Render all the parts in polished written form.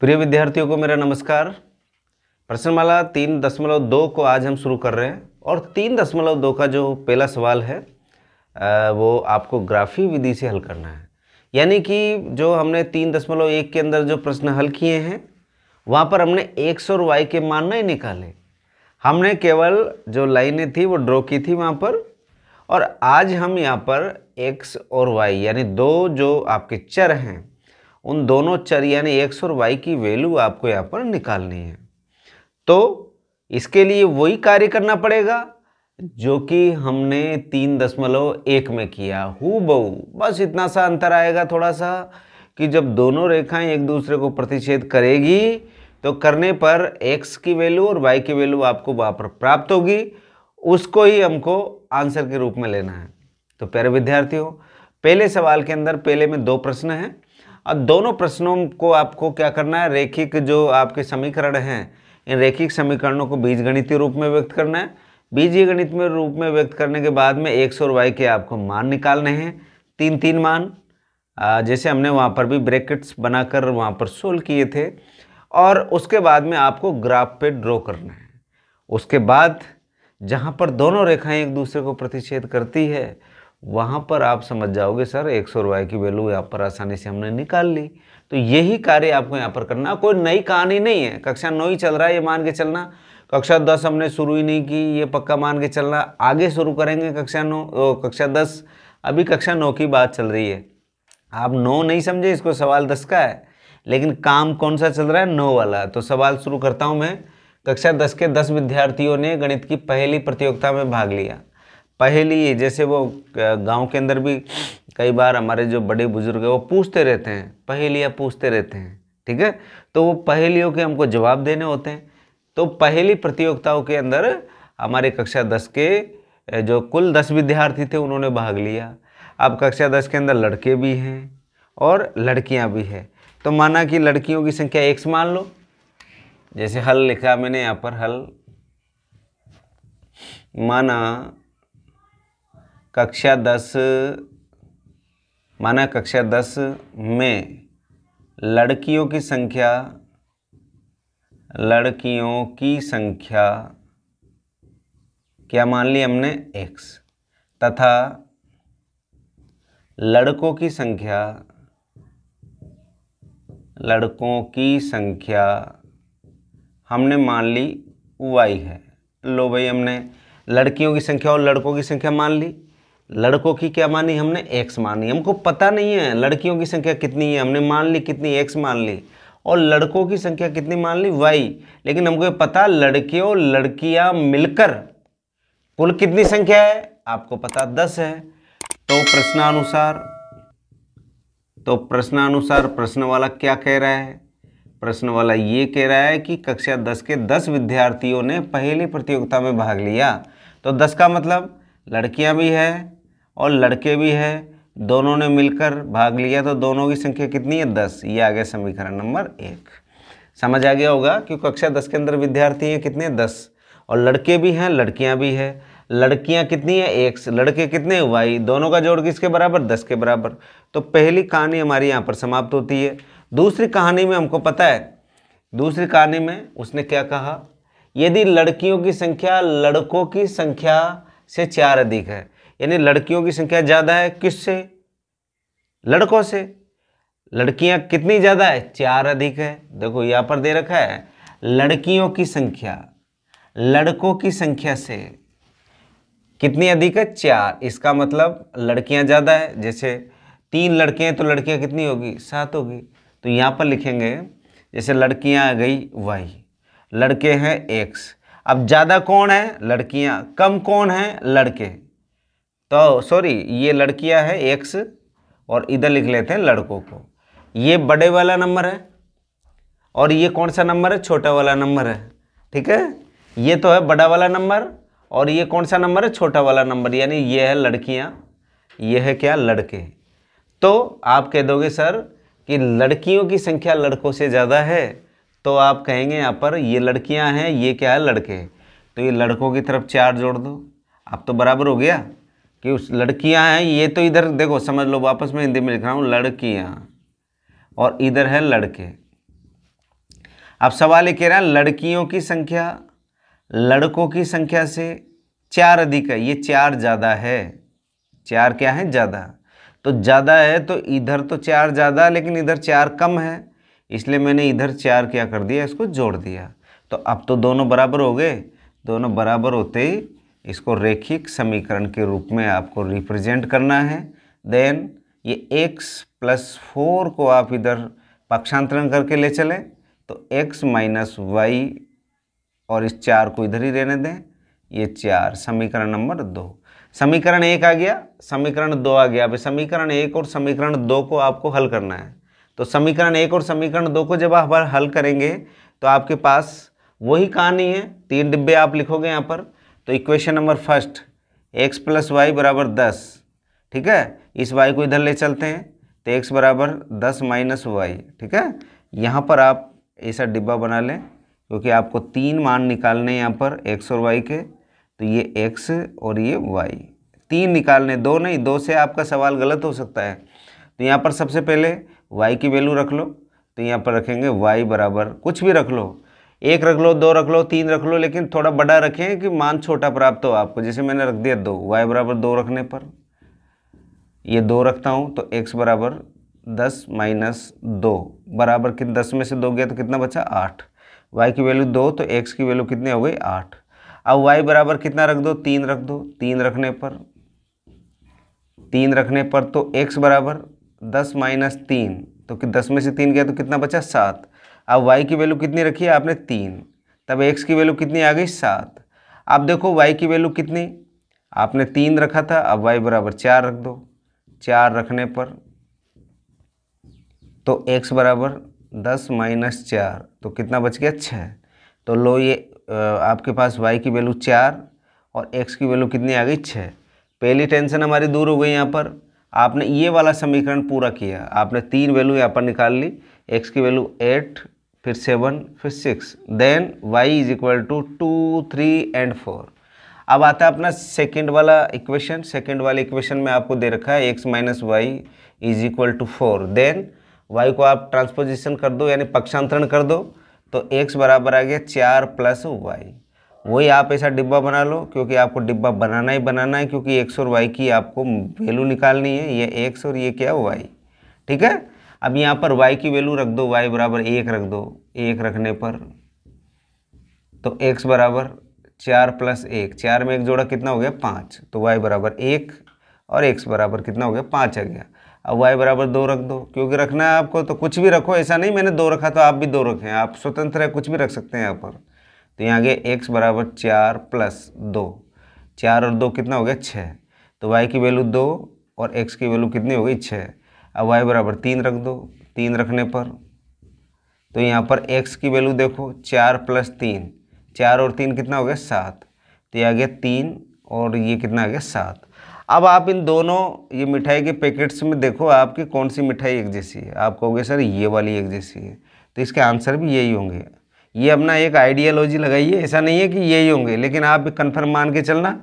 प्रिय विद्यार्थियों को मेरा नमस्कार। प्रश्नमाला 3.2 को आज हम शुरू कर रहे हैं और 3.2 का जो पहला सवाल है वो आपको ग्राफी विधि से हल करना है। यानी कि जो हमने 3.1 के अंदर जो प्रश्न हल किए हैं वहाँ पर हमने x और y के मान नहीं निकाले, हमने केवल जो लाइनें थी वो ड्रॉ की थी वहाँ पर। और आज हम यहाँ पर x और y यानी दो जो आपके चर हैं उन दोनों चर यानी x और y की वैल्यू आपको यहाँ पर निकालनी है। तो इसके लिए वही कार्य करना पड़ेगा जो कि हमने 3.1 में किया हूबहू। बस इतना सा अंतर आएगा थोड़ा सा कि जब दोनों रेखाएं एक दूसरे को प्रतिच्छेद करेगी तो करने पर x की वैल्यू और y की वैल्यू आपको वहाँ पर प्राप्त होगी, उसको ही हमको आंसर के रूप में लेना है। तो प्यारे विद्यार्थियों, पहले सवाल के अंदर पहले में दो प्रश्न हैं और दोनों प्रश्नों को आपको क्या करना है, रैखिक जो आपके समीकरण हैं इन रैखिक समीकरणों को बीजगणितीय रूप में व्यक्त करना है। बीजगणित में रूप में व्यक्त करने के बाद में x और y के आपको मान निकालने हैं, तीन तीन मान, जैसे हमने वहाँ पर भी ब्रैकेट्स बनाकर वहाँ पर सोल्व किए थे। और उसके बाद में आपको ग्राफ पे ड्रॉ करना है। उसके बाद जहाँ पर दोनों रेखाएं एक दूसरे को प्रतिच्छेद करती है वहाँ पर आप समझ जाओगे सर x और y की वैल्यू यहाँ पर आसानी से हमने निकाल ली। तो यही कार्य आपको यहाँ पर करना, कोई नई कहानी नहीं है। कक्षा 9 ही चल रहा है ये मान के चलना, कक्षा 10 हमने शुरू ही नहीं की ये पक्का मान के चलना, आगे शुरू करेंगे कक्षा 10। अभी कक्षा 9 की बात चल रही है। आप 9 नहीं समझे, इसको सवाल 10 का है, लेकिन काम कौन सा चल रहा है, 9 वाला। तो सवाल शुरू करता हूँ मैं। कक्षा 10 के 10 विद्यार्थियों ने गणित की पहली प्रतियोगिता में भाग लिया। पहली, जैसे वो गांव के अंदर भी कई बार हमारे जो बड़े बुजुर्ग हैं वो पूछते रहते हैं, पहेलियाँ पूछते रहते हैं, ठीक है। तो वो पहेलियों के हमको जवाब देने होते हैं। तो पहली प्रतियोगिताओं के अंदर हमारे कक्षा 10 के जो कुल 10 विद्यार्थी थे उन्होंने भाग लिया। अब कक्षा 10 के अंदर लड़के भी हैं और लड़कियां भी हैं। तो माना कि लड़कियों की संख्या x मान लो, जैसे हल लिखा मैंने यहाँ पर, हल माना कक्षा 10 में लड़कियों की संख्या क्या मान ली हमने, x, तथा लड़कों की संख्या हमने मान ली y है। लो भाई, हमने लड़कियों की संख्या और लड़कों की संख्या मान ली। लड़कों की क्या मानी हमने, x मानी। हमको पता नहीं है लड़कियों की संख्या कितनी है, हमने मान ली कितनी, x मान ली, और लड़कों की संख्या कितनी मान ली, y। लेकिन हमको ये पता लड़के और लड़कियां मिलकर कुल कितनी संख्या है, आपको पता 10 है। तो प्रश्नानुसार प्रश्न वाला क्या कह रहा है, प्रश्न वाला ये कह रहा है कि कक्षा 10 के 10 विद्यार्थियों ने पहली प्रतियोगिता में भाग लिया। तो 10 का मतलब लड़कियां भी है और लड़के भी है, दोनों ने मिलकर भाग लिया। तो दोनों की संख्या कितनी है, 10। ये आ गया समीकरण नंबर 1। समझ आ गया होगा कि कक्षा 10 के अंदर विद्यार्थी हैं कितने, 10, और लड़के भी हैं लड़कियां भी है। लड़कियां कितनी है, x, लड़के कितने, y, दोनों का जोड़ किसके बराबर, 10 के बराबर। तो पहली कहानी हमारी यहाँ पर समाप्त होती है। दूसरी कहानी में हमको पता है, दूसरी कहानी में उसने क्या कहा, यदि लड़कियों की संख्या लड़कों की संख्या से 4 अधिक है, यानी लड़कियों की संख्या ज़्यादा है किससे, लड़कों से। लड़कियां कितनी ज़्यादा है, 4 अधिक है। देखो यहाँ पर दे रखा है लड़कियों की संख्या लड़कों की संख्या से कितनी अधिक है, 4। इसका मतलब लड़कियां ज़्यादा है। जैसे 3 लड़के हैं तो लड़कियां कितनी होगी, 7 होगी। तो यहाँ पर लिखेंगे जैसे लड़कियां आ गई y, लड़के हैं x। अब ज़्यादा कौन है, लड़कियां, कम कौन है, लड़के। तो सॉरी, ये लड़कियां है x और इधर लिख लेते हैं लड़कों को। ये बड़े वाला नंबर है और ये कौन सा नंबर है, छोटा वाला नंबर है, ठीक है। ये तो है बड़ा वाला नंबर और ये कौन सा नंबर है, छोटा वाला नंबर, यानी ये है लड़कियां, ये है क्या, लड़के। तो आप कह दोगे सर कि लड़कियों की संख्या लड़कों से ज़्यादा है, तो आप कहेंगे यहाँ पर ये लड़कियाँ हैं, ये क्या है, लड़के। तो ये लड़कों की तरफ 4 जोड़ दो, अब तो बराबर हो गया कि उस लड़कियाँ हैं। ये तो इधर देखो, समझ लो, वापस मैं हिंदी में लिख रहा हूँ, लड़कियाँ, और इधर है लड़के। अब सवाल ये कह रहा है लड़कियों की संख्या लड़कों की संख्या से 4 अधिक है, ये 4 ज़्यादा है, 4 क्या है ज़्यादा, तो ज़्यादा है तो इधर तो 4 ज़्यादा लेकिन इधर 4 कम है, इसलिए मैंने इधर 4 क्या कर दिया, इसको जोड़ दिया। तो अब तो दोनों बराबर हो गए, दोनों बराबर होते ही इसको रैखिक समीकरण के रूप में आपको रिप्रेजेंट करना है। देन ये x + 4 को आप इधर पक्षांतरण करके ले चलें तो x - y और इस 4 को इधर ही रहने दें, ये 4 समीकरण नंबर 2। समीकरण 1 आ गया, समीकरण 2 आ गया। अब समीकरण 1 और समीकरण 2 को आपको हल करना है। तो समीकरण 1 और समीकरण 2 को जब आप हल करेंगे तो आपके पास वही कहानी है, 3 डिब्बे आप लिखोगे यहाँ पर। तो equation number first x + y = 10, ठीक है, इस y को इधर ले चलते हैं तो x = 10 - y, ठीक है। यहाँ पर आप ऐसा डिब्बा बना लें क्योंकि आपको 3 मान निकालने हैं यहाँ पर x और y के, तो ये x और ये y 3 निकालने, 2 नहीं, 2 से आपका सवाल गलत हो सकता है। तो यहाँ पर सबसे पहले y की वैल्यू रख लो, तो यहाँ पर रखेंगे y बराबर कुछ भी रख लो, 1 रख लो, 2 रख लो, 3 रख लो, लेकिन थोड़ा बड़ा रखें कि मान छोटा प्राप्त हो आपको। जैसे मैंने रख दिया 2, y बराबर 2 रखने पर ये 2 रखता हूँ तो x बराबर 10 - 2 बराबर 10 में से 2 गया तो कितना बचा 8, y की वैल्यू 2 तो x की वैल्यू कितनी हो गई 8। अब y बराबर कितना रख दो, 3 रख दो, 3 रखने पर तो x बराबर 10 - 3 तो 10 में से 3 गया तो कितना बचा 7। अब y की वैल्यू कितनी रखी है आपने 3, तब x की वैल्यू कितनी आ गई 7। अब देखो y की वैल्यू कितनी, आपने 3 रखा था, अब y बराबर 4 रख दो, 4 रखने पर तो x बराबर 10 - 4 तो कितना बच गया 6। तो लो ये आपके पास y की वैल्यू 4 और x की वैल्यू कितनी आ गई 6। पहली टेंशन हमारी दूर हो गई। यहाँ पर आपने ये वाला समीकरण पूरा किया, आपने 3 वैल्यू यहाँ पर निकाल ली, x की वैल्यू 8 फिर 7 फिर 6, देन y = 2 3 एंड 4। अब आता है अपना सेकंड वाला इक्वेशन। सेकंड वाले इक्वेशन में आपको दे रखा है x - y = 4, देन y को आप ट्रांसपोजिशन कर दो यानी पक्षांतरण कर दो तो x बराबर आ गया 4 + y। वही आप ऐसा डिब्बा बना लो क्योंकि आपको डिब्बा बनाना ही बनाना है, क्योंकि x और y की आपको वैल्यू निकालनी है, ये x और ये क्या y, ठीक है। अब यहाँ पर y की वैल्यू रख दो, y बराबर 1 रख दो, 1 रखने पर तो x बराबर 4 + 1, 4 में 1 जोड़ा कितना हो गया 5, तो y बराबर 1 और x बराबर कितना हो गया 5 आ गया। अब y बराबर 2 रख दो, क्योंकि रखना है आपको तो कुछ भी रखो, ऐसा नहीं मैंने 2 रखा तो आप भी 2 रखें, आप स्वतंत्र है, कुछ भी रख सकते हैं यहाँ पर। तो यहाँ गया x बराबर 4 + 2, 4 और 2 कितना हो गया 6, तो y की वैल्यू 2 और x की वैल्यू कितनी हो गई 6। अब y बराबर 3 रख दो, 3 रखने पर तो यहाँ पर x की वैल्यू देखो 4 + 3, 4 और 3 कितना हो गया 7, तो ये आ गया 3 और ये कितना आ गया 7। अब आप इन दोनों ये मिठाई के पैकेट्स में देखो आपकी कौन सी मिठाई एक जैसी है, आप कहोगे सर ये वाली एक जैसी है, तो इसके आंसर भी यही होंगे। ये अपना एक आइडियोलॉजी लगाइए, ऐसा नहीं है कि यही होंगे, लेकिन आप कन्फर्म मान के चलना।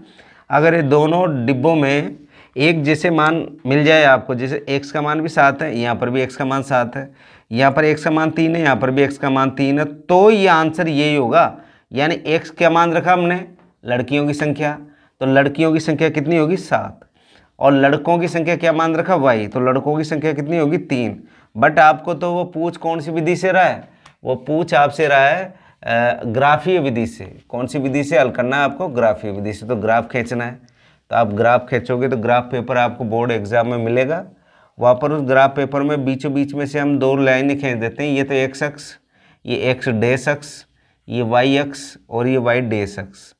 अगर ये दोनों डिब्बों में एक जैसे मान मिल जाए आपको, जैसे x का मान भी 7 है, यहाँ पर भी x का मान 7 है, यहाँ पर x का मान 3 है, यहाँ पर भी x का मान 3 है, तो ये आंसर यही होगा। यानी x क्या मान रखा हमने, लड़कियों की संख्या, तो लड़कियों की संख्या कितनी होगी 7, और लड़कों की संख्या क्या मान रखा y, तो लड़कों की संख्या कितनी होगी 3। बट आपको तो वो पूछ कौन सी विधि से रहा है, वो पूछ आपसे रहा है ग्राफीय विधि से। कौन सी विधि से हल करना है आपको, ग्राफीय विधि से। तो ग्राफ खींचना है, तो आप ग्राफ खींचोगे तो ग्राफ पेपर आपको बोर्ड एग्जाम में मिलेगा, वहाँ पर उस ग्राफ पेपर में बीचों बीच में से हम 2 लाइनें खींच देते हैं। ये तो x अक्ष, ये x डैश अक्ष, ये y अक्ष और ये y डैश अक्ष,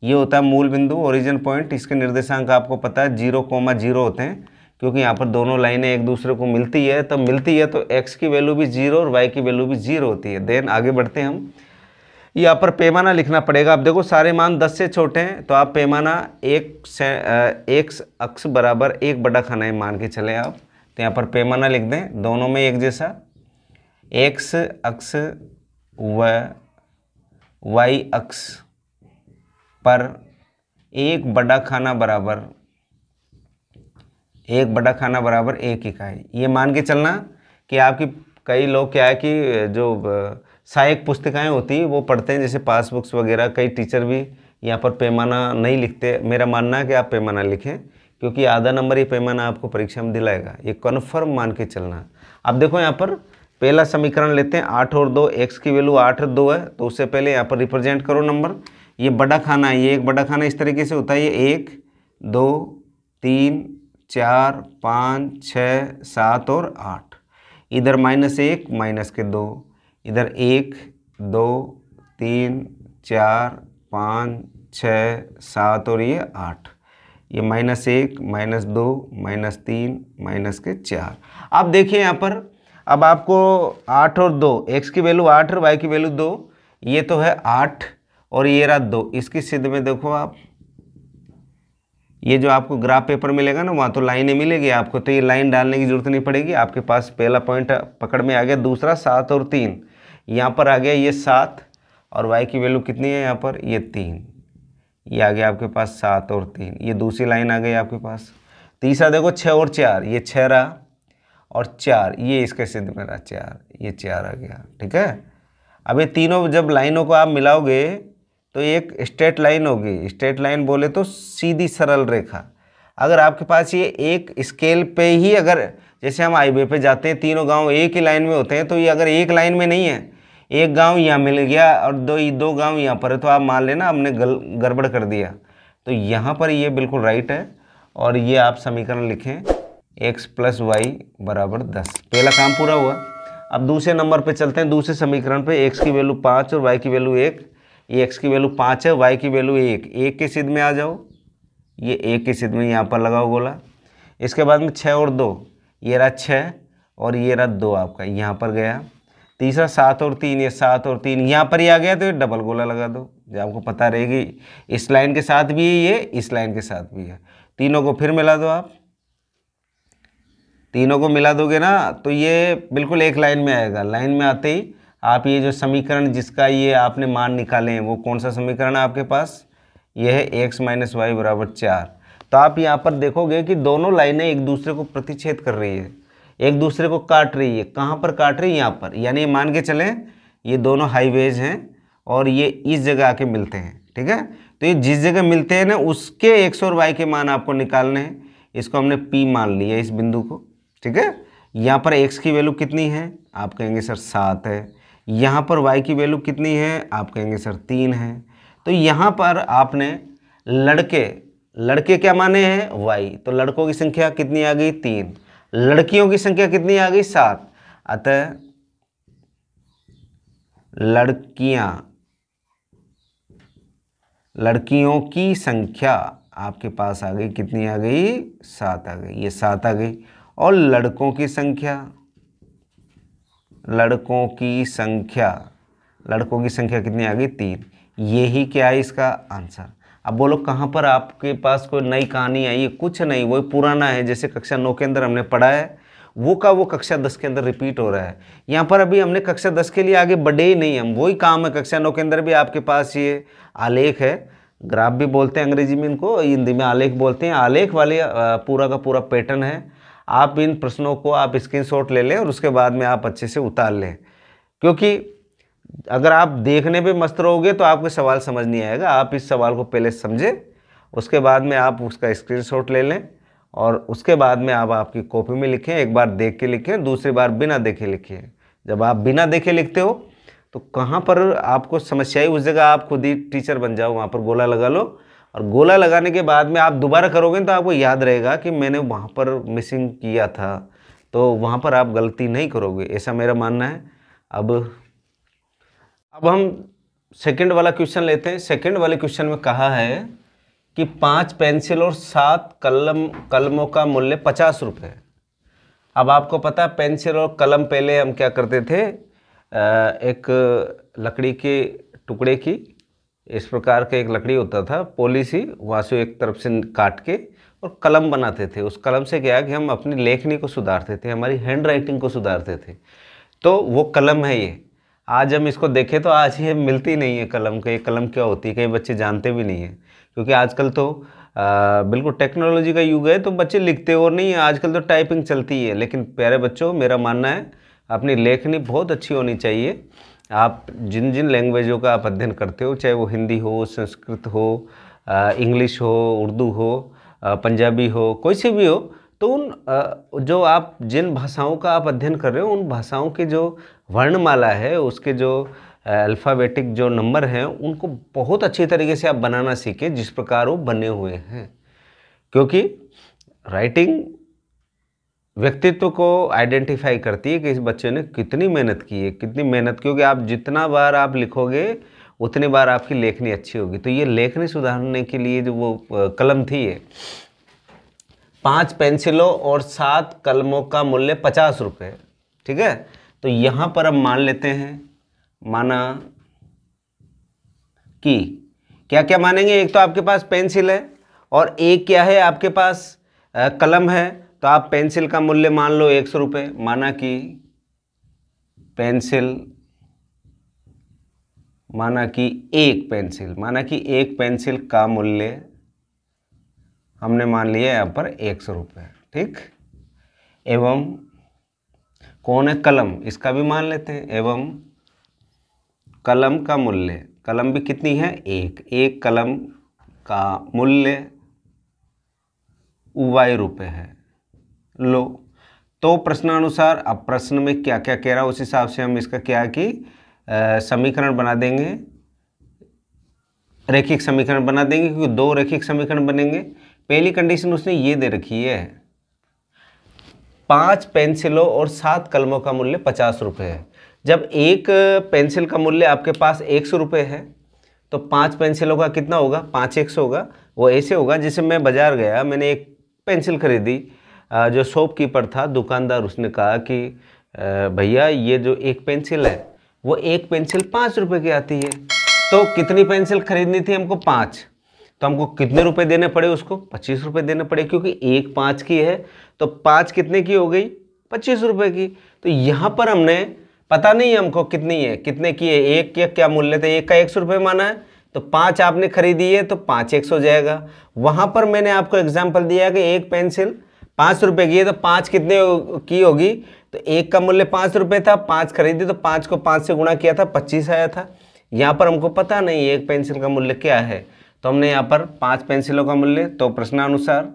ये होता है मूल बिंदु ओरिजिन पॉइंट। इसके निर्देशांक आपको पता है 0,0 होते हैं, क्योंकि यहाँ पर दोनों लाइनें एक दूसरे को मिलती है, तो x की वैल्यू भी 0 और y की वैल्यू भी 0 होती है। देन आगे बढ़ते हैं हम, यहाँ पर पैमाना लिखना पड़ेगा। अब देखो सारे मान 10 से छोटे हैं, तो आप पैमाना x अक्ष बराबर 1/खाना मान के चले आप, तो यहाँ पर पैमाना लिख दें, दोनों में एक जैसा, x अक्ष व y अक्ष पर 1/खाना बराबर 1 इकाई। ये मान के चलना कि आपकी कई लोग क्या है कि जो सहायक पुस्तिकाएं होती हैं वो पढ़ते हैं, जैसे पासबुक्स वगैरह। कई टीचर भी यहाँ पर पैमाना नहीं लिखते। मेरा मानना है कि आप पैमाना लिखें, क्योंकि आधा नंबर ये पैमाना आपको परीक्षा में दिलाएगा, ये कन्फर्म मान के चलना। अब देखो यहाँ पर पहला समीकरण लेते हैं, 8 और 2, x की वैल्यू 8 और 2 है, तो उससे पहले यहाँ पर रिप्रेजेंट करो नंबर। ये बड़ा खाना है, ये एक बड़ा खाना इस तरीके से होता है, ये 1 2 3 4 5 6 7 और 8। इधर -1 -2, इधर 1 2 3 4 5 6 7 और ये 8। ये -1 -2 -3 -4। अब देखिए यहाँ पर, अब आपको 8 और 2, x की वैल्यू 8 और y की वैल्यू 2, ये तो है 8 और ये रहा 2। इसकी सिद्ध में देखो आप, ये जो आपको ग्राफ पेपर मिलेगा ना, वहाँ तो लाइनें मिलेगी आपको, तो ये लाइन डालने की जरूरत नहीं पड़ेगी। आपके पास पहला पॉइंट पकड़ में आ गया। दूसरा 7 और 3, यहाँ पर आ गया ये 7 और y की वैल्यू कितनी है यहाँ पर, ये 3। ये आ गया आपके पास 7 और 3, ये दूसरी लाइन आ गई आपके पास। तीसरा देखो 6 और 4, ये 6 रहा और 4, ये इसके सिद्ध में रहा 4, ये 4 आ गया। ठीक है, अब ये तीनों जब लाइनों को आप मिलाओगे तो एक स्ट्रेट लाइन होगी। स्ट्रेट लाइन बोले तो सीधी सरल रेखा। अगर आपके पास ये एक स्केल पे ही, अगर जैसे हम हाईवे पे जाते हैं, तीनों गांव एक ही लाइन में होते हैं, तो ये अगर एक लाइन में नहीं है, एक गांव यहाँ मिल गया और दो गांव यहाँ पर है, तो आप मान लेना हमने गड़बड़ कर दिया। तो यहाँ पर ये बिल्कुल राइट है। और ये आप समीकरण लिखें, x + y = 10। पहला काम पूरा हुआ। अब दूसरे नंबर पे चलते हैं। दूसरे समीकरण पे x की वैल्यू 5 और y की वैल्यू 1। ये x की वैल्यू 5 है, y की वैल्यू 1। 1 के सिद्ध में आ जाओ, ये 1 के सिद्ध में यहाँ पर लगाओ गोला। इसके बाद में 6 और 2, ये रहा 6 और ये रहा 2 आपका यहाँ पर गया। तीसरा 7 और 3, ये 7 और 3 यहाँ पर ही आ गया, तो ये डबल गोला लगा दो, जो आपको पता रहेगी इस लाइन के साथ भी है, ये इस लाइन के साथ भी है। तीनों को फिर मिला दो आप। तीनों को मिला दोगे ना तो ये बिल्कुल एक लाइन में आएगा। लाइन में आते ही आप ये जो समीकरण जिसका ये आपने मान निकाले हैं, वो कौन सा समीकरण है आपके पास, ये है x - y = 4। तो आप यहाँ पर देखोगे कि दोनों लाइनें एक दूसरे को प्रतिच्छेद कर रही है, एक दूसरे को काट रही है। कहाँ पर काट रही है, यहाँ पर। यानी मान के चलें ये दोनों हाईवेज हैं और ये इस जगह आके मिलते हैं। ठीक है, तो ये जिस जगह मिलते हैं ना, उसके x और y के मान आपको निकालने हैं। इसको हमने P मान लिया, इस बिंदु को। ठीक है, यहाँ पर x की वैल्यू कितनी है, आप कहेंगे सर 7 है। यहाँ पर y की वैल्यू कितनी है, आप कहेंगे सर 3 है। तो यहाँ पर आपने लड़के क्या माने हैं, y, तो लड़कों की संख्या कितनी आ गई, 3। लड़कियों की संख्या कितनी आ गई, 7। अतः लड़कियों की संख्या आपके पास आ गई, कितनी आ गई, 7 आ गई, ये 7 आ गई। और लड़कों की संख्या कितनी आ गई, 3। यही क्या है इसका आंसर। अब बोलो कहाँ पर आपके पास कोई नई कहानी आई है, कुछ नहीं, वही पुराना है। जैसे कक्षा 9 के अंदर हमने पढ़ा है, वो का वो कक्षा 10 के अंदर रिपीट हो रहा है। यहाँ पर अभी हमने कक्षा 10 के लिए आगे बढ़े ही नहीं, हम वही काम है। कक्षा 9 के अंदर भी आपके पास ये आलेख है, ग्राफ भी बोलते हैं अंग्रेजी में इनको, हिंदी में आलेख बोलते हैं। आलेख वाले पूरा का पूरा पैटर्न है। आप इन प्रश्नों को आप स्क्रीनशॉट ले लें और उसके बाद में आप अच्छे से उतार लें, क्योंकि अगर आप देखने पे मस्त रहोगे तो आपको सवाल समझ नहीं आएगा। आप इस सवाल को पहले समझें, उसके बाद में आप उसका स्क्रीनशॉट ले लें और उसके बाद में आप आपकी कॉपी में लिखें। एक बार देख के लिखें, दूसरी बार बिना देखे लिखिए। जब आप बिना देखे लिखते हो तो कहाँ पर आपको समस्या है, उस जगह आप खुद ही टीचर बन जाओ, वहाँ पर गोला लगा लो। और गोला लगाने के बाद में आप दोबारा करोगे तो आपको याद रहेगा कि मैंने वहाँ पर मिसिंग किया था, तो वहाँ पर आप गलती नहीं करोगे, ऐसा मेरा मानना है। अब हम सेकंड वाला क्वेश्चन लेते हैं। सेकंड वाले क्वेश्चन में कहा है कि 5 पेंसिल और 7 कलमों का मूल्य 50 रुपये। अब आपको पता है पेंसिल और कलम पहले हम क्या करते थे, एक लकड़ी के टुकड़े की, इस प्रकार का एक लकड़ी होता था पॉलिसी, वहाँ से एक तरफ से काट के और कलम बनाते थे। उस कलम से क्या है कि हम अपनी लेखनी को सुधारते थे, हमारी हैंड राइटिंग को सुधारते थे। तो वो कलम है ये। आज हम इसको देखें तो आज ये मिलती नहीं है कलम के। कलम क्या होती है कई बच्चे जानते भी नहीं है, क्योंकि आजकल तो बिल्कुल टेक्नोलॉजी का युग है, तो बच्चे लिखते और नहीं है। आजकल तो टाइपिंग चलती है। लेकिन प्यारे बच्चों, मेरा मानना है अपनी लेखनी बहुत अच्छी होनी चाहिए। आप जिन जिन लैंग्वेजों का आप अध्ययन करते हो, चाहे वो हिंदी हो, संस्कृत हो, इंग्लिश हो, उर्दू हो, पंजाबी हो, कोई सी भी हो, तो उन जो आप जिन भाषाओं का आप अध्ययन कर रहे हो उन भाषाओं की जो वर्णमाला है, उसके जो अल्फ़ाबेटिक जो नंबर हैं, उनको बहुत अच्छी तरीके से आप बनाना सीखें जिस प्रकार वो बने हुए हैं। क्योंकि राइटिंग व्यक्तित्व को आइडेंटिफाई करती है कि इस बच्चे ने कितनी मेहनत की है, कितनी मेहनत, क्योंकि आप जितना बार आप लिखोगे उतनी बार आपकी लेखनी अच्छी होगी। तो ये लेखनी सुधारने के लिए जो वो कलम थी, ये 5 पेंसिलों और 7 कलमों का मूल्य 50 रुपये। ठीक है, तो यहाँ पर अब मान लेते हैं, माना कि क्या क्या मानेंगे, एक तो आपके पास पेंसिल है और एक क्या है, आपके पास कलम है। तो आप पेंसिल का मूल्य मान लो 100 रुपये, माना कि पेंसिल, माना कि एक पेंसिल का मूल्य हमने मान लिया यहाँ पर 100 रुपये। ठीक, एवं कौन है, कलम, इसका भी मान लेते हैं। एवं कलम का मूल्य, कलम भी कितनी है, एक कलम का मूल्य y रुपये है। लो, तो प्रश्नानुसार अब प्रश्न में क्या क्या कह रहा है उस हिसाब से हम इसका क्या कि समीकरण बना देंगे, रैखिक समीकरण बना देंगे, क्योंकि 2 रैखिक समीकरण बनेंगे। पहली कंडीशन उसने ये दे रखी है, 5 पेंसिलों और 7 कलमों का मूल्य 50 रुपये है। जब एक पेंसिल का मूल्य आपके पास 100 रुपये है तो 5 पेंसिलों का कितना होगा, 5 100 होगा। वो ऐसे होगा जैसे मैं बाजार गया, मैंने एक पेंसिल खरीदी, जो शॉपकीपर था, दुकानदार, उसने कहा कि भैया ये जो एक पेंसिल है वो एक पेंसिल 5 रुपये की आती है। तो कितनी पेंसिल खरीदनी थी हमको, 5। तो हमको कितने रुपए देने पड़े उसको, 25 रुपये देने पड़े, क्योंकि एक 5 की है तो 5 कितने की हो गई, 25 रुपये की। तो यहाँ पर हमने पता नहीं हमको कितनी है, कितने की है, एक का क्या मूल्य था, एक का 100 रुपये माना है, तो 5 आपने खरीदी है तो 5 100 हो जाएगा। वहाँ पर मैंने आपको एग्जाम्पल दिया कि एक पेंसिल 5 रुपये की है तो 5 कितने की होगी, तो एक का मूल्य 5 रुपये था, 5 खरीदी तो 5 को 5 से गुणा किया था, 25 आया था। यहाँ पर हमको पता नहीं एक पेंसिल का मूल्य क्या है, तो हमने यहाँ पर 5 पेंसिलों का मूल्य, तो प्रश्नानुसार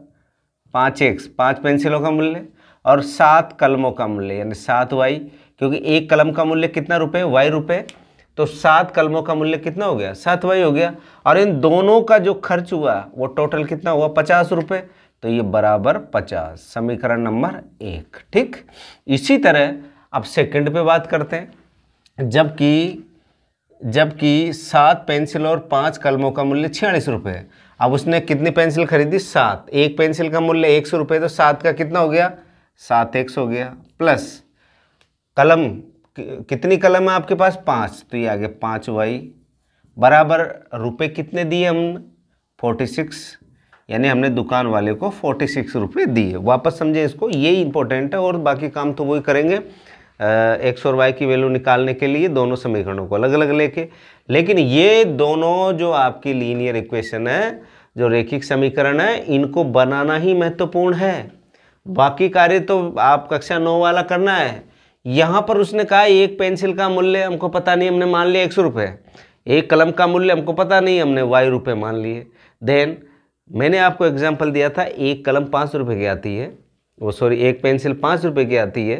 5x 5 पेंसिलों का मूल्य और 7 कलमों का मूल्य यानी 7y, क्योंकि एक कलम का मूल्य कितना रुपये, y रुपये, तो 7 कलमों का मूल्य कितना हो गया, 7y हो गया। और इन दोनों का जो खर्च हुआ वो टोटल कितना हुआ, 50 रुपये। तो ये बराबर 50, समीकरण नंबर 1। ठीक, इसी तरह अब सेकंड पे बात करते हैं। जबकि 7 पेंसिल और 5 कलमों का मूल्य 46 रुपये है। अब उसने कितनी पेंसिल खरीदी, 7। एक पेंसिल का मूल्य 100 रुपये, तो 7 का कितना हो गया, 7x हो गया, प्लस कलम, कितनी कलम है आपके पास, 5, तो ये आ गया 5y बराबर रुपये कितने दिए हम, 46, यानी हमने दुकान वाले को 46 रुपये दिए। वापस समझे इसको, ये इंपॉर्टेंट है, और बाकी काम तो वही करेंगे x और y की वैल्यू निकालने के लिए, दोनों समीकरणों को अलग अलग लेके। लेकिन ये दोनों जो आपकी लीनियर इक्वेशन है, जो रैखिक समीकरण है, इनको बनाना ही महत्वपूर्ण है। बाकी कार्य तो आप कक्षा 9 वाला करना है। यहाँ पर उसने कहा एक पेंसिल का मूल्य हमको पता नहीं, हमने मान लिया 100 रुपये। एक कलम का मूल्य हमको पता नहीं, हमने y रुपये मान लिए। देन मैंने आपको एग्जाम्पल दिया था, एक कलम 5 रुपये की आती है, एक पेंसिल 5 रुपये की आती है,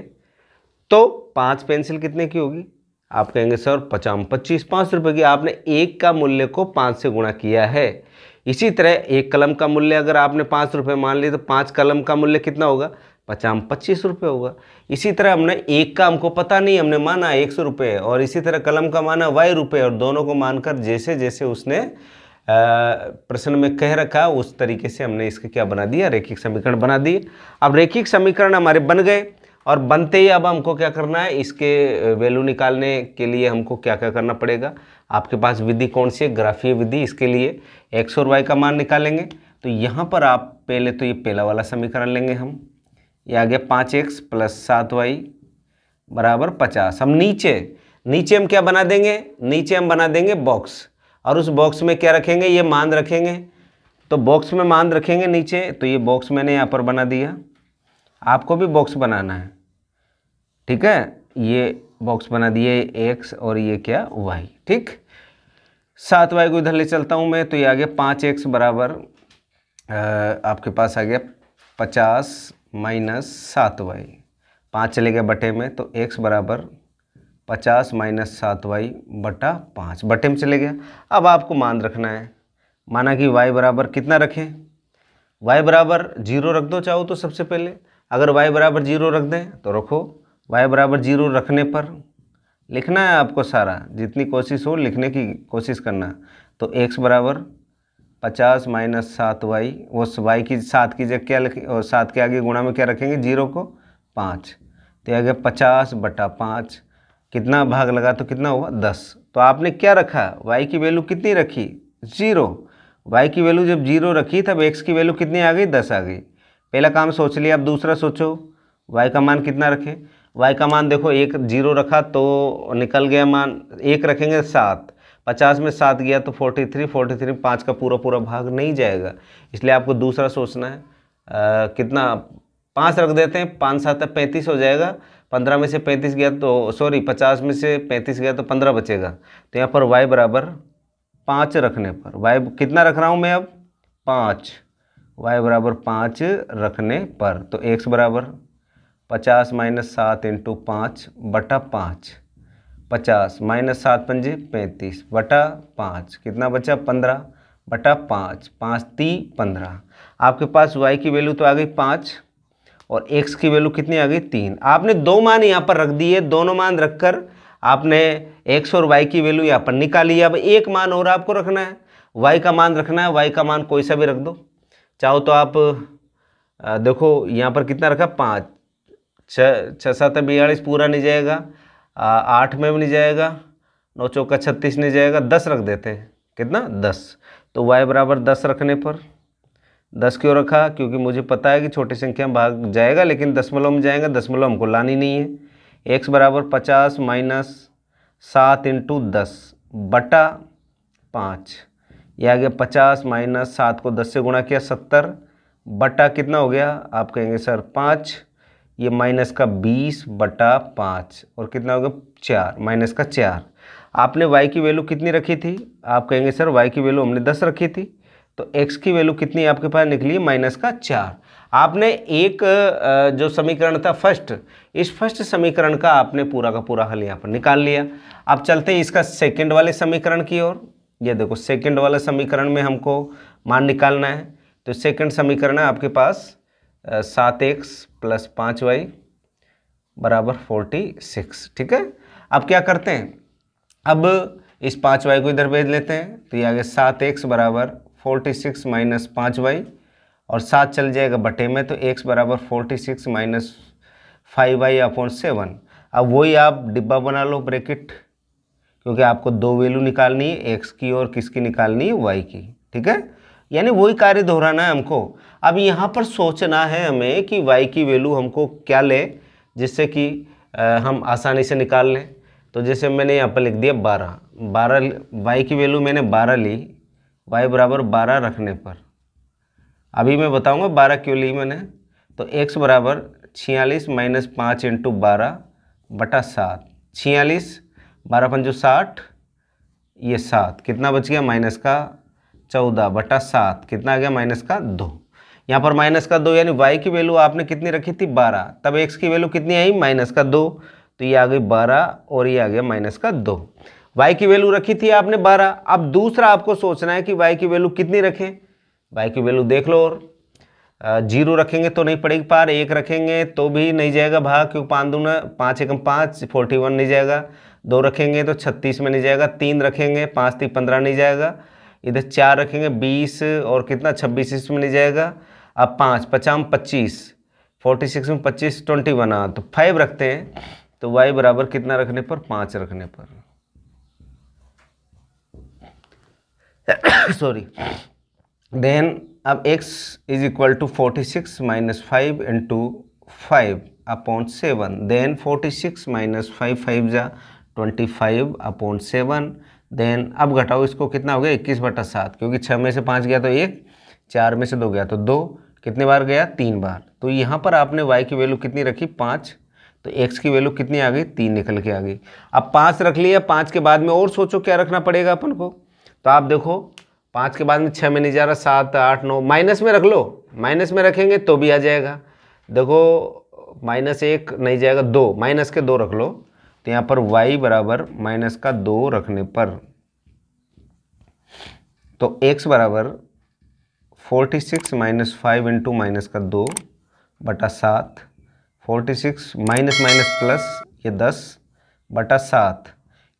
तो 5 पेंसिल कितने की होगी, आप कहेंगे सर 25 5 रुपये की, आपने एक का मूल्य को 5 से गुणा किया है। इसी तरह एक कलम का मूल्य अगर आपने 5 रुपये मान लिया तो 5 कलम का मूल्य कितना होगा, 25 रुपये होगा। इसी तरह हमने एक का हमको पता नहीं, हमने माना 100 रुपये, और इसी तरह कलम का माना y रुपये, और दोनों को मानकर जैसे जैसे उसने प्रश्न में कह रखा उस तरीके से हमने इसके क्या बना दिया, रैखिक समीकरण बना दिए। अब रैखिक समीकरण हमारे बन गए, और बनते ही अब हमको क्या करना है, इसके वैल्यू निकालने के लिए हमको क्या क्या करना पड़ेगा। आपके पास विधि कौन सी है, ग्राफीय विधि। इसके लिए x और y का मान निकालेंगे। तो यहाँ पर आप पहले तो ये पहला वाला समीकरण लेंगे हम, ये आ गया 5x प्लस 7y बराबर 50। हम नीचे हम क्या बना देंगे, नीचे हम बना देंगे बॉक्स, और उस बॉक्स में क्या रखेंगे, ये मान रखेंगे। तो बॉक्स में मान रखेंगे नीचे, तो ये बॉक्स मैंने यहाँ पर बना दिया, आपको भी बॉक्स बनाना है। ठीक है, ये बॉक्स बना दिए x और ये क्या y। ठीक, 7y को इधर ले चलता हूँ मैं, तो ये आ गया 5x बराबर आपके पास आ गया 50 माइनस 7y। 5 चले गया बटे में, तो x बराबर 50 माइनस 7y बटा 5, बटे में चले गया। अब आपको मान रखना है, माना कि y बराबर कितना रखें, y बराबर 0 रख दो चाहो तो सबसे पहले। अगर y बराबर 0 रख दें तो रखो। y बराबर 0 रखने पर लिखना है आपको सारा, जितनी कोशिश हो लिखने की कोशिश करना। तो x बराबर 50 माइनस 7y, उस y की 7 की जगह क्या लिखें, और 7 के आगे गुणा में क्या रखेंगे, 0 को 5, तो आ गया 50 बटा 5। कितना भाग लगा तो कितना हुआ 10। तो आपने क्या रखा, y की वैल्यू कितनी रखी, 0। y की वैल्यू जब 0 रखी तब x की वैल्यू कितनी आ गई, 10 आ गई। पहला काम सोच लिया, अब दूसरा सोचो y का मान कितना रखें। y का मान देखो, 1 0 रखा तो निकल गया मान, 1 रखेंगे 7, 50 में 7 गया तो 43, 5 का पूरा पूरा भाग नहीं जाएगा, इसलिए आपको दूसरा सोचना है। कितना, 5 रख देते हैं, 5 7 35 हो जाएगा। 15 में से 35 गया तो सॉरी 50 में से 35 गया तो 15 बचेगा। तो यहाँ पर y बराबर 5 रखने पर, y कितना रख रहा हूँ मैं अब, 5, y बराबर 5 रखने पर, तो x बराबर 50 माइनस 7 इंटू 5 बटा 5, 50 माइनस 7 पंजे 35 बटा 5, कितना बचा 15 बटा 5, 5 3 15। आपके पास y की वैल्यू तो आ गई 5 और x की वैल्यू कितनी आ गई 3। आपने दो मान यहाँ पर रख दिए, दोनों मान रखकर आपने x और y की वैल्यू यहाँ पर निकाली। अब एक मान और आपको रखना है, y का मान रखना है। y का मान कोई सा भी रख दो, चाहो तो आप देखो यहाँ पर कितना रखा 5, 6 7 42 पूरा नहीं जाएगा, 8 में भी नहीं जाएगा, 9 चौका 36 नहीं जाएगा, 10 रख देते हैं, कितना 10। तो y बराबर 10 रखने पर, 10 क्यों रखा, क्योंकि मुझे पता है कि छोटी संख्या में भाग जाएगा लेकिन दशमलव में जाएगा, दशमलव हमको लानी नहीं है। x बराबर 50 माइनस 7 इंटू 10 बटा 5, यह आ गया 50 माइनस 7 को 10 से गुणा किया 70 बटा कितना हो गया, आप कहेंगे सर 5, ये माइनस का 20 बटा 5 और कितना हो गया 4, माइनस का 4। आपने y की वैल्यू कितनी रखी थी, आप कहेंगे सर y की वैल्यू हमने 10 रखी थी, तो x की वैल्यू कितनी आपके पास निकली है, माइनस का 4। आपने एक जो समीकरण था फर्स्ट, इस फर्स्ट समीकरण का आपने पूरा का पूरा हल यहाँ पर निकाल लिया। अब चलते हैं इसका सेकंड वाले समीकरण की ओर। ये देखो सेकंड वाले समीकरण में हमको मान निकालना है, तो सेकंड समीकरण है आपके पास 7x प्लस 5y बराबर 46। ठीक है, अब क्या करते हैं, अब इस 5y को इधर भेज लेते हैं, तो ये आ गया 7x बराबर 46 माइनस 5y और 7 चल जाएगा बटे में, तो x बराबर 46 माइनस 5y अपॉन 7। अब वही आप डिब्बा बना लो ब्रैकेट, क्योंकि आपको दो वैल्यू निकालनी है, x की और किसकी निकालनी है, y की। ठीक है, यानी वही कार्य दोहराना है हमको। अब यहाँ पर सोचना है हमें कि y की वैल्यू हमको क्या ले, जिससे कि हम आसानी से निकाल लें। तो जैसे मैंने यहाँ पर लिख दिया 12, y की वैल्यू मैंने 12 ली, y बराबर 12 रखने पर, अभी मैं बताऊँगा 12 क्यों ली मैंने। तो x बराबर 46 माइनस 5 इंटू 12 बटा 7, 46 12 पंजो 60, ये 7 कितना बच गया, माइनस का 14 बटा 7 कितना आ गया, माइनस का 2। यहाँ पर माइनस का 2, यानी y की वैल्यू आपने कितनी रखी थी 12, तब x की वैल्यू कितनी आई, माइनस का 2, तो ये आ गई 12 और ये आ गया माइनस का 2। y की वैल्यू रखी थी आपने 12। अब दूसरा आपको सोचना है कि y की वैल्यू कितनी रखें। y की वैल्यू देख लो, और 0 रखेंगे तो नहीं पड़ेगी पार, 1 रखेंगे तो भी नहीं जाएगा भाग, क्योंकि 5 दूना 5 एकम 5 41 नहीं जाएगा, 2 रखेंगे तो 36 में नहीं जाएगा, 3 रखेंगे 5 3 15 नहीं जाएगा, इधर 4 रखेंगे 20 और कितना 26 इसमें नहीं जाएगा। अब 5 50 25, 46 में 25 21 बना, तो 5 रखते हैं, तो y बराबर कितना रखने पर, 5 रखने पर सॉरी। देन अब x is equal to 46 minus 5 into 5 upon 7, then 46 minus 5 5 जा 25 अपॉन 7, देन अब घटाओ इसको, कितना हो गया 21 बटा 7, क्योंकि 6 में से 5 गया तो 1, 4 में से 2 गया तो 2, कितने बार गया 3 बार। तो यहाँ पर आपने y की वैल्यू कितनी रखी 5, तो x की वैल्यू कितनी आ गई, 3 निकल के आ गई। अब 5 रख लिया, 5 के बाद में और सोचो क्या रखना पड़ेगा अपन को। तो आप देखो 5 के बाद में 6 में नहीं जा रहा, 7 8 9, माइनस में रख लो, माइनस में रखेंगे तो भी आ जाएगा। देखो -1 नहीं जाएगा, 2 माइनस के 2 रख लो। तो यहाँ पर y बराबर -2 रखने पर तो x बराबर 46 - 5 इंटू -2 बटा 7, 46 माइनस माइनस प्लस ये 10 बटा 7,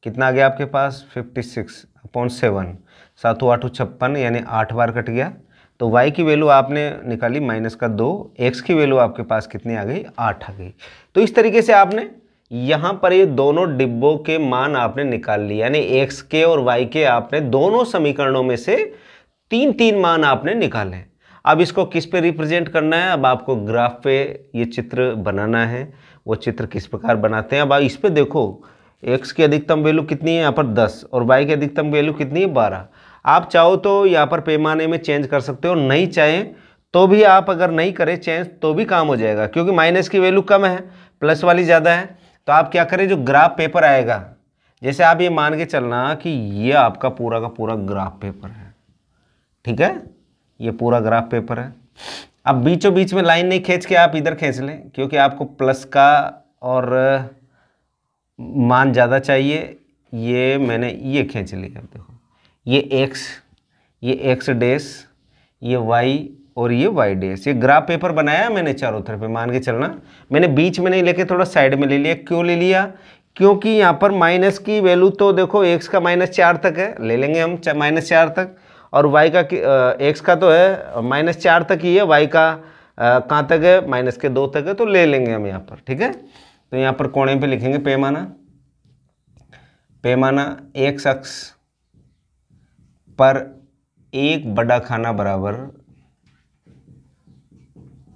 कितना आ गया आपके पास 56/7, 7 8 56 यानी 8 बार कट गया। तो y की वैल्यू आपने निकाली -2, x की वैल्यू आपके पास कितनी आ गई, 8 आ गई। तो इस तरीके से आपने यहाँ पर ये दोनों डिब्बों के मान आपने निकाल लिए, यानी x के और y के आपने दोनों समीकरणों में से 3 मान आपने निकाले। अब इसको किस पे रिप्रेजेंट करना है, अब आपको ग्राफ पे ये चित्र बनाना है। वो चित्र किस प्रकार बनाते हैं, अब इस पे देखो x की अधिकतम वैल्यू कितनी है यहाँ पर 10 और y की अधिकतम वैल्यू कितनी है 12। आप चाहो तो यहाँ पर पैमाने में चेंज कर सकते हो, नहीं चाहें तो भी आप अगर नहीं करें चेंज तो भी काम हो जाएगा, क्योंकि माइनस की वैल्यू कम है प्लस वाली ज़्यादा है। तो आप क्या करें, जो ग्राफ पेपर आएगा, जैसे आप ये मान के चलना कि ये आपका पूरा का पूरा ग्राफ पेपर है, ठीक है, ये पूरा ग्राफ पेपर है। अब बीचों बीच में लाइन नहीं खींच के आप इधर खींच लें, क्योंकि आपको प्लस का और मान ज़्यादा चाहिए। ये मैंने ये खींच लिया, देखो ये x डैश, ये y और ये y डैश। ये ग्राफ पेपर बनाया मैंने चारों तरफ पे, मान के चलना। मैंने बीच में नहीं लेके थोड़ा साइड में ले लिया, क्यों ले लिया, क्योंकि यहाँ पर माइनस की वैल्यू तो देखो x का -4 तक है, ले लेंगे हम -4 तक, और y का x का तो है -4 तक ही है, y का कहाँ तक है, -2 तक है, तो ले लेंगे हम यहाँ पर, ठीक है। तो यहाँ पर कोने पे लिखेंगे पैमाना x अक्ष पर एक बड़ा खाना बराबर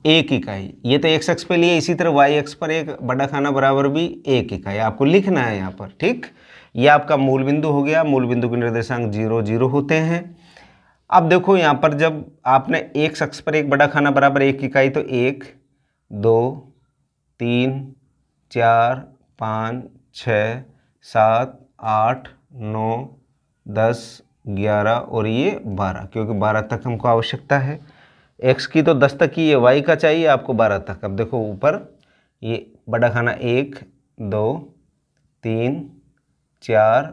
1 इकाई, ये तो x अक्ष पे लिए, इसी तरह y अक्ष पर एक बड़ा खाना बराबर भी 1 इकाई आपको लिखना है यहाँ पर, ठीक। ये आपका मूल बिंदु हो गया, मूल बिंदु के निर्देशांक 0 0 होते हैं। अब देखो यहाँ पर जब आपने x अक्ष पर एक बड़ा खाना बराबर 1 इकाई, तो 1 2 3 4 5 6 7 8 9 10 11 और ये 12, क्योंकि 12 तक हमको आवश्यकता है। x की तो 10 तक ही है, y का चाहिए आपको 12 तक। अब देखो ऊपर ये बड़ा खाना 1 2 3 4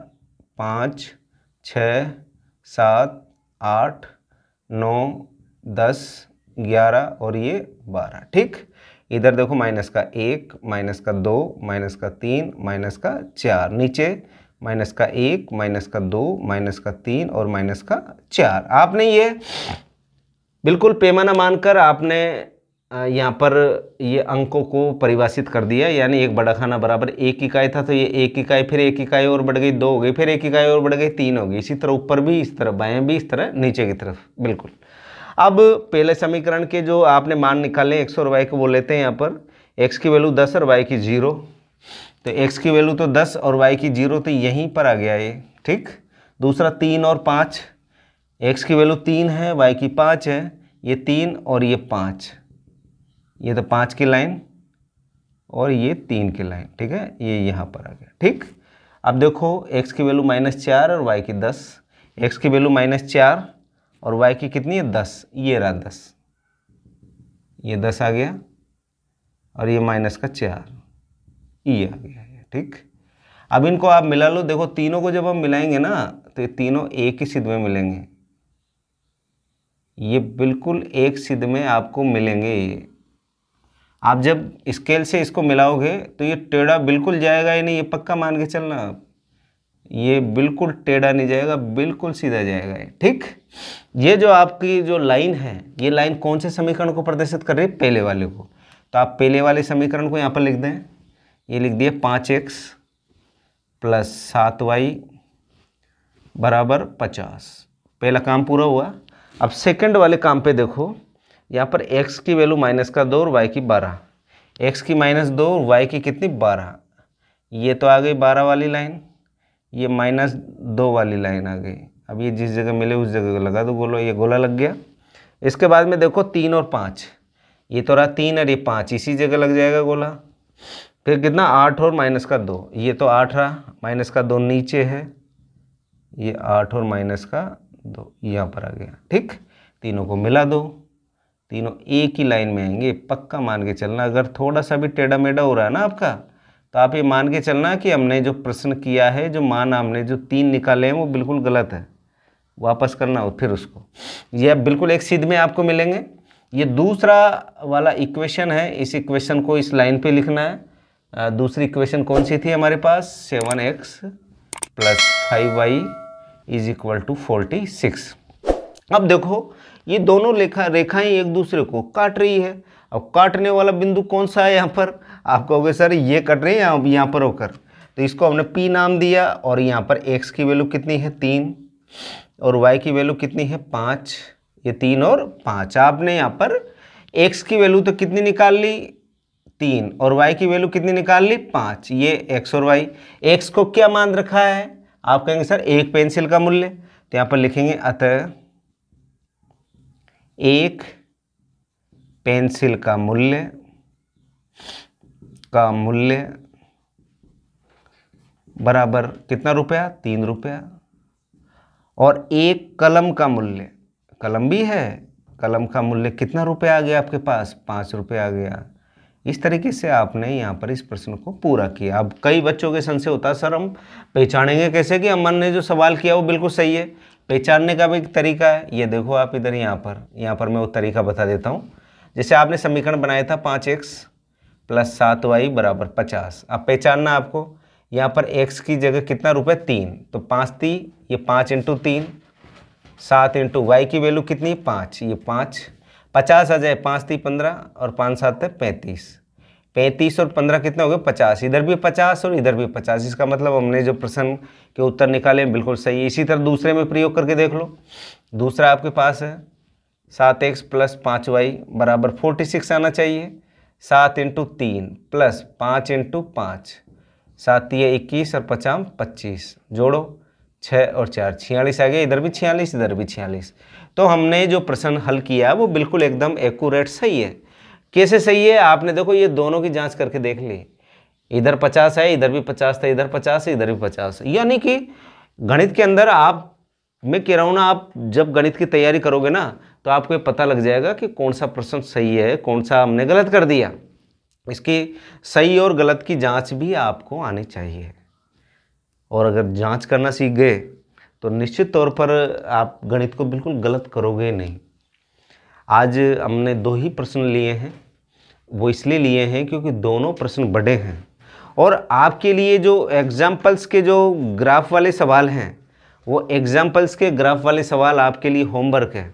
5 6 7 8 9 10 11 और ये 12, ठीक। इधर देखो -1 -2 -3 -4, नीचे -1 -2 -3 और -4। आपने ये बिल्कुल पैमाना मानकर आपने यहाँ पर ये अंकों को परिभाषित कर दिया, यानी एक बड़ा खाना बराबर 1 इकाई था, तो ये 1 इकाई, फिर 1 इकाई और बढ़ गई 2 हो गई, फिर 1 इकाई और बढ़ गई 3 हो गई, इसी तरह ऊपर भी, इस तरह बाएं भी, इस तरह नीचे की तरफ, बिल्कुल। अब पहले समीकरण के जो आपने मान निकाले x और y को वो लेते हैं यहाँ पर, x की वैल्यू 10 और y की 0, तो x की वैल्यू तो 10 और y की 0, तो यहीं पर आ गया ये, ठीक। दूसरा 3 और 5, x की वैल्यू 3 है, y की 5 है, ये 3 और ये 5, ये तो 5 की लाइन और ये 3 की लाइन, ठीक है, ये यहाँ पर आ गया, ठीक। अब देखो x की वैल्यू -4 और y की 10, x की वैल्यू -4 और y की कितनी है 10, ये रहा 10, ये 10 आ गया और ये -4 ये आ गया है, ठीक। अब इनको आप मिला लो, देखो तीनों को जब हम मिलाएंगे ना, तो ये तीनों एक ही सिद्ध में मिलेंगे, ये बिल्कुल एक सिद्ध में आपको मिलेंगे। आप जब स्केल से इसको मिलाओगे तो ये टेढ़ा बिल्कुल जाएगा ही नहीं, ये पक्का मान के चलना आप, ये बिल्कुल टेढ़ा नहीं जाएगा, बिल्कुल सीधा जाएगा ये, ठीक। ये जो आपकी जो लाइन है, ये लाइन कौन से समीकरण को प्रदर्शित कर रही है, पहले वाले को। तो आप पहले वाले समीकरण को यहाँ पर लिख दें, ये लिख दिए 5x + 7y बराबर 50, पहला काम पूरा हुआ। अब सेकंड वाले काम पे देखो, यहाँ पर x की वैल्यू -2 और y की 12, x की -2 और y की कितनी 12, ये तो आ गई 12 वाली लाइन, ये -2 वाली लाइन आ गई। अब ये जिस जगह मिले उस जगह लगा दो गोला, ये गोला लग गया। इसके बाद में देखो 3 और 5, ये तो रहा 3 और ये 5, इसी जगह लग जाएगा गोला। फिर कितना 8 और माइनस का 2, ये तो 8 रहा, माइनस का 2 नीचे है, ये 8 और माइनस का 2 यहाँ पर आ गया। ठीक, तीनों को मिला दो, तीनों एक ही लाइन में आएंगे, पक्का मान के चलना। अगर थोड़ा सा भी टेढ़ा मेढ़ा हो रहा है ना आपका, तो आप ये मान के चलना कि हमने जो प्रश्न किया है, जो मान हमने जो 3 निकाले हैं वो बिल्कुल गलत है, वापस करना हो फिर उसको। ये बिल्कुल एक सीध में आपको मिलेंगे। ये दूसरा वाला इक्वेशन है, इस इक्वेशन को इस लाइन पे लिखना है। दूसरी इक्वेशन कौन सी थी हमारे पास, 7x + 5y = 46। अब देखो ये दोनों रेखाएं एक दूसरे को काट रही है। अब काटने वाला बिंदु कौन सा है यहाँ पर, आप कहोगे सर ये कट रहे हैं यहाँ पर होकर, तो इसको हमने P नाम दिया। और यहाँ पर x की वैल्यू कितनी है 3 और y की वैल्यू कितनी है 5, ये 3 और 5। आपने यहाँ पर x की वैल्यू तो कितनी निकाल ली 3 और y की वैल्यू कितनी निकाल ली 5, ये x और y। x को क्या मान रखा है, आप कहेंगे सर एक पेंसिल का मूल्य, तो यहाँ पर लिखेंगे अतः एक पेंसिल का मूल्य बराबर कितना रुपया, 3 रुपया। और एक कलम का मूल्य, कलम भी है, कलम का मूल्य कितना रुपया आ गया आपके पास, 5 रुपये आ गया। इस तरीके से आपने यहाँ पर इस प्रश्न को पूरा किया। अब कई बच्चों के संशय होता है सर हम पहचानेंगे कैसे कि अमन ने जो सवाल किया वो बिल्कुल सही है। पहचानने का भी एक तरीका है, ये देखो आप इधर यहाँ पर मैं वो तरीका बता देता हूँ। जैसे आपने समीकरण बनाया था 5x + 7y = 50। अब पहचानना आपको, यहाँ पर x की जगह कितना रुपये 3, तो 5 3, ये 5 × 3, 7 × y की वैल्यू कितनी 5, ये 5, 50 आ जाए, 5 3 15 और 5 7 35, 35 और 15 कितना हो गया 50, इधर भी 50 और इधर भी 50। इसका मतलब हमने जो प्रश्न के उत्तर निकाले बिल्कुल सही है। इसी तरह दूसरे में प्रयोग करके देख लो। दूसरा आपके पास है 7x + 5y = 46 आना चाहिए। 7 × 3 + 5 × 5, 7 × 21 और 5 25, जोड़ो 6 और 4 46 आ गया, इधर भी 46 इधर भी 46। तो हमने जो प्रश्न हल किया वो बिल्कुल एकदम एक्यूरेट सही है। कैसे सही है, आपने देखो ये दोनों की जांच करके देख ली, इधर 50 है, इधर भी 50 था, इधर 50 है, इधर भी 50 है। यानी कि गणित के अंदर मैं कह रहा हूँ ना, आप जब गणित की तैयारी करोगे ना तो आपको ये पता लग जाएगा कि कौन सा प्रश्न सही है, कौन सा हमने गलत कर दिया। इसकी सही और गलत की जांच भी आपको आनी चाहिए। और अगर जांच करना सीख गए तो निश्चित तौर पर आप गणित को बिल्कुल गलत करोगे नहीं। आज हमने 2 ही प्रश्न लिए हैं, वो इसलिए लिए हैं क्योंकि दोनों प्रश्न बड़े हैं। और आपके लिए जो एग्जाम्पल्स के जो ग्राफ वाले सवाल हैं, वो एग्जाम्पल्स के ग्राफ वाले सवाल आपके लिए होमवर्क है,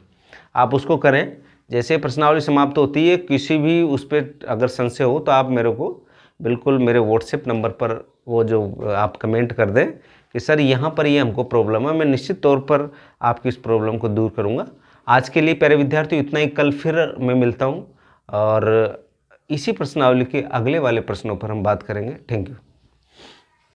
आप उसको करें। जैसे प्रश्नावली समाप्त होती है, किसी भी उस पर अगर संशय हो तो आप मेरे को बिल्कुल मेरे व्हाट्सएप नंबर पर वो जो आप कमेंट कर दें कि सर यहाँ पर ये हमको प्रॉब्लम है, मैं निश्चित तौर पर आपकी इस प्रॉब्लम को दूर करूँगा। आज के लिए प्यारे विद्यार्थियों इतना ही, कल फिर मैं मिलता हूँ और इसी प्रश्नावली के अगले वाले प्रश्नों पर हम बात करेंगे। Thank you.